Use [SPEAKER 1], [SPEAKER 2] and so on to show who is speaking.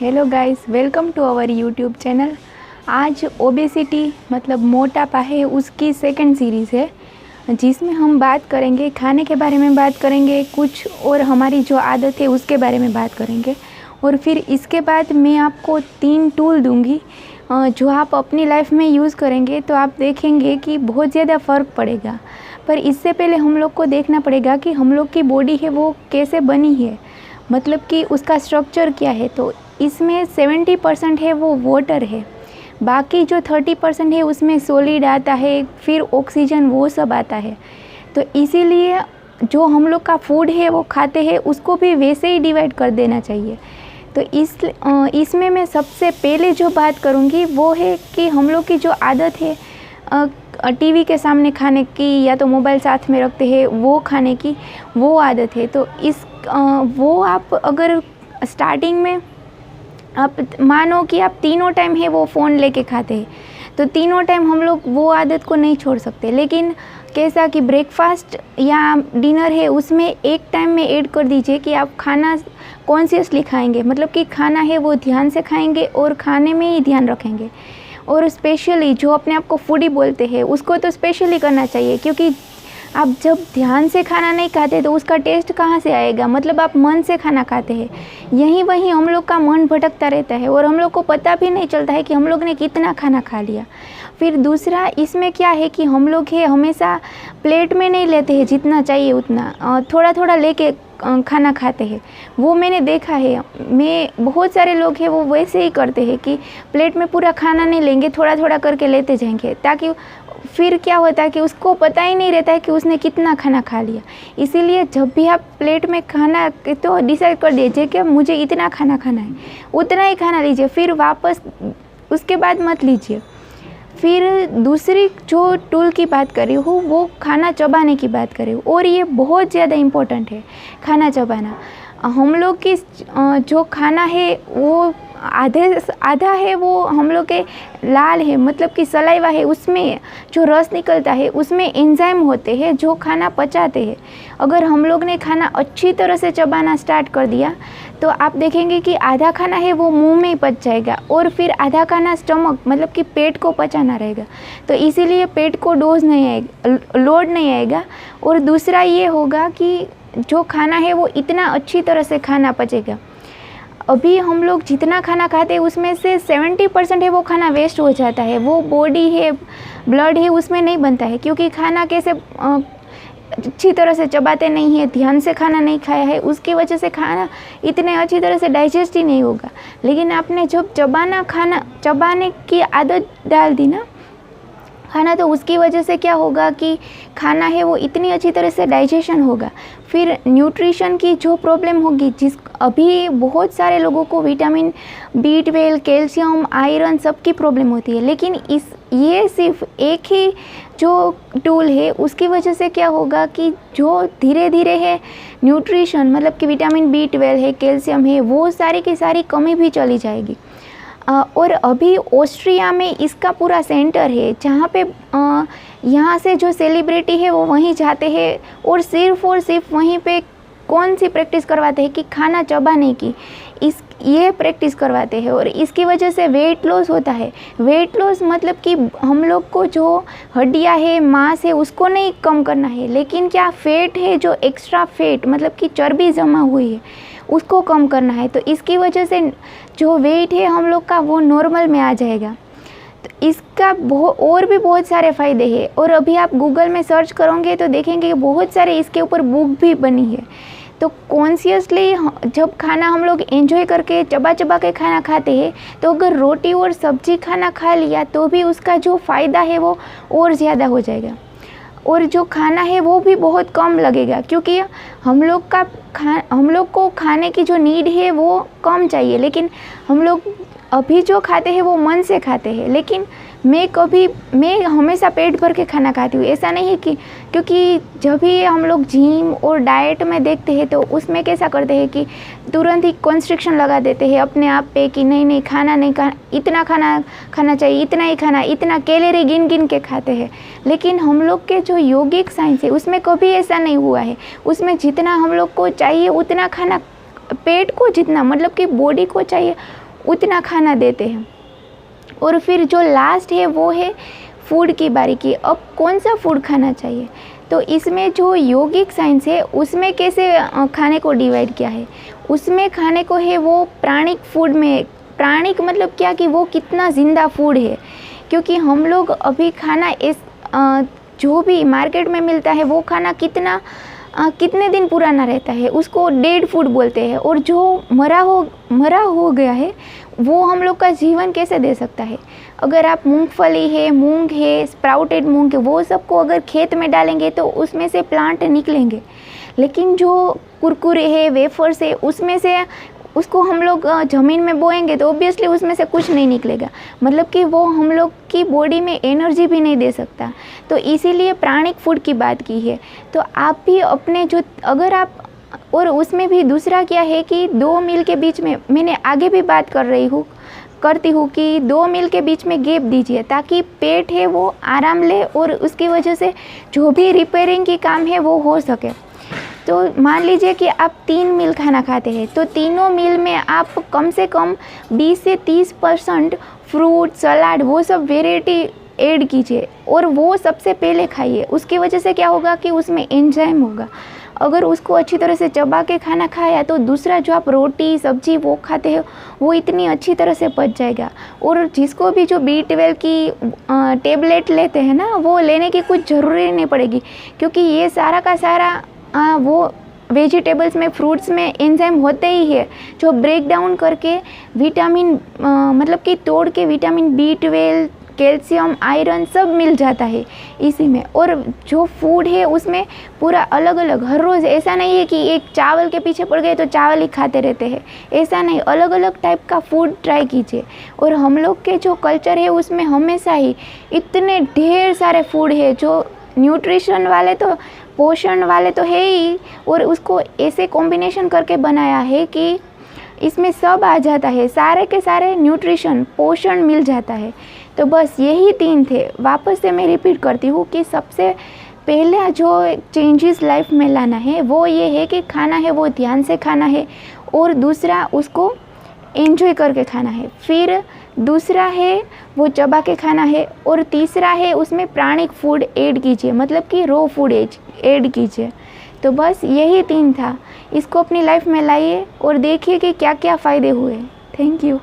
[SPEAKER 1] Hello guys, welcome to our YouTube channel. आज obesity मतलब मोटापा है, उसकी सेकंड सीरीज़ है जिसमें हम बात करेंगे खाने के बारे में, बात करेंगे कुछ और हमारी जो आदत है उसके बारे में बात करेंगे। और फिर इसके बाद मैं आपको 3 टूल दूंगी जो आप अपनी लाइफ में यूज़ करेंगे तो आप देखेंगे कि बहुत ज़्यादा फ़र्क पड़ेगा। पर इससे पहले हम लोग को देखना पड़ेगा कि हम लोग की बॉडी है वो कैसे बनी है, मतलब कि उसका स्ट्रक्चर क्या है। तो इसमें 70% है वो वाटर है, बाकी जो 30% है उसमें सॉलिड आता है, फिर ऑक्सीजन, वो सब आता है। तो इसीलिए जो हम लोग का फूड है वो खाते हैं उसको भी वैसे ही डिवाइड कर देना चाहिए। तो इसमें मैं सबसे पहले जो बात करूँगी वो है कि हम लोग की जो आदत है टीवी के सामने खाने की या तो मोबाइल साथ में रखते हैं वो खाने की, वो आदत है। तो वो आप अगर स्टार्टिंग में आप मानो कि आप तीनों टाइम है वो फ़ोन लेके खाते हैं, तो तीनों टाइम हम लोग वो आदत को नहीं छोड़ सकते। लेकिन कैसा कि ब्रेकफास्ट या डिनर है उसमें एक टाइम में ऐड कर दीजिए कि आप खाना कॉन्शियसली खाएंगे, मतलब कि खाना है वो ध्यान से खाएंगे और खाने में ही ध्यान रखेंगे। और स्पेशली जो अपने आप को फूडी बोलते हैं उसको तो स्पेशली करना चाहिए, क्योंकि आप जब ध्यान से खाना नहीं खाते तो उसका टेस्ट कहाँ से आएगा। मतलब आप मन से खाना खाते हैं, यहीं वहीं हम लोग का मन भटकता रहता है और हम लोग को पता भी नहीं चलता है कि हम लोग ने कितना खाना खा लिया। फिर दूसरा इसमें क्या है कि हम लोग है हमेशा प्लेट में नहीं लेते हैं जितना चाहिए उतना, थोड़ा थोड़ा लेके खाना खाते हैं। वो मैंने देखा है, बहुत सारे लोग हैं वो वैसे ही करते हैं कि प्लेट में पूरा खाना नहीं लेंगे, थोड़ा थोड़ा करके लेते जाएंगे, ताकि फिर क्या होता है कि उसको पता ही नहीं रहता है कि उसने कितना खाना खा लिया। इसीलिए जब भी आप प्लेट में खाना तो डिसाइड कर दीजिए कि मुझे इतना खाना खाना है, उतना ही खाना लीजिए, फिर वापस उसके बाद मत लीजिए। फिर दूसरी जो टूल की बात कर रही हूँ वो खाना चबाने की बात कर रही हूँ, और ये बहुत ज़्यादा इम्पोर्टेंट है खाना चबाना। हम लोग की जो खाना है वो आधा है वो हम लोग के लाल है, मतलब कि सलाइवा है, उसमें जो रस निकलता है उसमें एंजाइम होते हैं जो खाना पचाते हैं। अगर हम लोग ने खाना अच्छी तरह से चबाना स्टार्ट कर दिया तो आप देखेंगे कि आधा खाना है वो मुंह में ही पच जाएगा और फिर आधा खाना स्टमक मतलब कि पेट को पचाना रहेगा। तो इसीलिए पेट को डोज नहीं आएगा, लोड नहीं आएगा। और दूसरा ये होगा कि जो खाना है वो इतना अच्छी तरह से खाना पचेगा। अभी हम लोग जितना खाना खाते हैं उसमें से 70% है वो खाना वेस्ट हो जाता है, वो बॉडी है, ब्लड है, उसमें नहीं बनता है, क्योंकि खाना कैसे अच्छी तरह से चबाते नहीं है, ध्यान से खाना नहीं खाया है, उसकी वजह से खाना इतने अच्छी तरह से डाइजेस्ट ही नहीं होगा। लेकिन आपने जब चबाने की आदत डाल दी ना खाना, तो उसकी वजह से क्या होगा कि खाना है वो इतनी अच्छी तरह से डाइजेशन होगा। फिर न्यूट्रिशन की जो प्रॉब्लम होगी, अभी बहुत सारे लोगों को विटामिन B12, कैल्शियम, आयरन सब की प्रॉब्लम होती है, लेकिन ये सिर्फ एक ही जो टूल है उसकी वजह से क्या होगा कि जो धीरे धीरे है न्यूट्रिशन, मतलब कि विटामिन B12 है, कैल्शियम है, वो सारी की सारी कमी भी चली जाएगी। और अभी ऑस्ट्रिया में इसका पूरा सेंटर है जहाँ पे यहाँ से जो सेलिब्रिटी है वो वहीं जाते हैं और सिर्फ वहीं पे कौन सी प्रैक्टिस करवाते हैं कि खाना चबाने की, ये प्रैक्टिस करवाते हैं। और इसकी वजह से वेट लॉस होता है। वेट लॉस मतलब कि हम लोग को जो हड्डियाँ है, मांस है, उसको नहीं कम करना है, लेकिन क्या फैट है, जो एक्स्ट्रा फैट मतलब कि चर्बी जमा हुई है उसको कम करना है। तो इसकी वजह से जो वेट है हम लोग का वो नॉर्मल में आ जाएगा। तो इसका और भी बहुत सारे फ़ायदे हैं, और अभी आप गूगल में सर्च करोगे तो देखेंगे बहुत सारे इसके ऊपर बुक भी बनी है। तो कॉन्शियसली जब खाना हम लोग एंजॉय करके चबा के खाना खाते हैं, तो अगर रोटी और सब्जी खाना खा लिया तो भी उसका जो फ़ायदा है वो और ज़्यादा हो जाएगा, और जो खाना है वो भी बहुत कम लगेगा, क्योंकि हम लोग को खाने की जो नीड है वो कम चाहिए। लेकिन हम लोग अभी जो खाते हैं वो मन से खाते हैं। लेकिन मैं हमेशा पेट भर के खाना खाती हूँ, ऐसा नहीं है कि, क्योंकि जब भी हम लोग जिम और डाइट में देखते हैं तो उसमें कैसा करते हैं कि तुरंत ही कॉन्स्ट्रिक्शन लगा देते हैं अपने आप पे कि नहीं खाना नहीं खाना, इतना खाना चाहिए, इतना ही खाना, इतना कैलोरी गिन के खाते हैं। लेकिन हम लोग के जो योगिक साइंस है उसमें कभी ऐसा नहीं हुआ है। उसमें जितना हम लोग को चाहिए उतना खाना, पेट को जितना मतलब कि बॉडी को चाहिए उतना खाना देते हैं। और फिर जो लास्ट है वो है फूड की बारी की। अब कौन सा फूड खाना चाहिए, तो इसमें जो योगिक साइंस है उसमें कैसे खाने को डिवाइड किया है, उसमें खाने को है वो प्राणिक फूड में। प्राणिक मतलब क्या कि वो कितना ज़िंदा फूड है, क्योंकि हम लोग अभी खाना जो भी मार्केट में मिलता है वो खाना कितने दिन पुराना रहता है, उसको डेड फूड बोलते हैं। और जो मरा हो गया है वो हम लोग का जीवन कैसे दे सकता है। अगर आप मूंगफली है, मूंग है, स्प्राउटेड मूंग है, वो सबको अगर खेत में डालेंगे तो उसमें से प्लांट निकलेंगे। लेकिन जो कुरकुरे है, वेफर्स है, उसमें से उसको हम लोग ज़मीन में बोएंगे तो ऑब्वियसली उसमें से कुछ नहीं निकलेगा, मतलब कि वो हम लोग की बॉडी में एनर्जी भी नहीं दे सकता। तो इसीलिए प्राणिक फूड की बात की है। तो आप भी अपने जो अगर आप, और उसमें भी दूसरा क्या है कि 2 मील के बीच में, मैंने आगे भी बात करती हूँ कि 2 मील के बीच में गैप दीजिए ताकि पेट है वो आराम ले और उसकी वजह से जो भी रिपेयरिंग की काम है वो हो सके। तो मान लीजिए कि आप 3 मील खाना खाते हैं, तो तीनों मील में आप कम से कम 20 से 30% फ्रूट, सलाद, वो सब वेराइटी ऐड कीजिए और वो सबसे पहले खाइए। उसकी वजह से क्या होगा कि उसमें एंजाइम होगा। अगर उसको अच्छी तरह से चबा के खाना खाया तो दूसरा जो आप रोटी सब्जी वो खाते हो वो इतनी अच्छी तरह से पच जाएगा। और जिसको भी जो B12 की टेबलेट लेते हैं ना, वो लेने की कुछ ज़रूरी नहीं पड़ेगी, क्योंकि ये सारा का सारा वो वेजिटेबल्स में, फ्रूट्स में एंजाइम होते ही है जो ब्रेक डाउन करके विटामिन मतलब कि तोड़ के विटामिन B12, कैल्शियम, आयरन सब मिल जाता है इसी में। और जो फूड है उसमें पूरा अलग अलग, हर रोज़ ऐसा नहीं है कि एक चावल के पीछे पड़ गए तो चावल ही खाते रहते हैं, ऐसा नहीं। अलग अलग टाइप का फूड ट्राई कीजिए। और हम लोग के जो कल्चर है उसमें हमेशा ही इतने ढेर सारे फूड है जो न्यूट्रिशन वाले तो, पोषण वाले तो है ही, और उसको ऐसे कॉम्बिनेशन करके बनाया है कि इसमें सब आ जाता है, सारे के सारे न्यूट्रिशन, पोषण मिल जाता है। तो बस यही 3 थे। वापस से मैं रिपीट करती हूँ कि सबसे पहला जो चेंजेस लाइफ में लाना है वो ये है कि खाना है वो ध्यान से खाना है, और दूसरा उसको एंजॉय करके खाना है, फिर दूसरा है वो चबा के खाना है, और तीसरा है उसमें प्राणिक फूड ऐड कीजिए, मतलब कि रॉ फूड ऐड कीजिए। तो बस यही 3 था। इसको अपनी लाइफ में लाइए और देखिए कि क्या क्या फ़ायदे हुए। Thank you.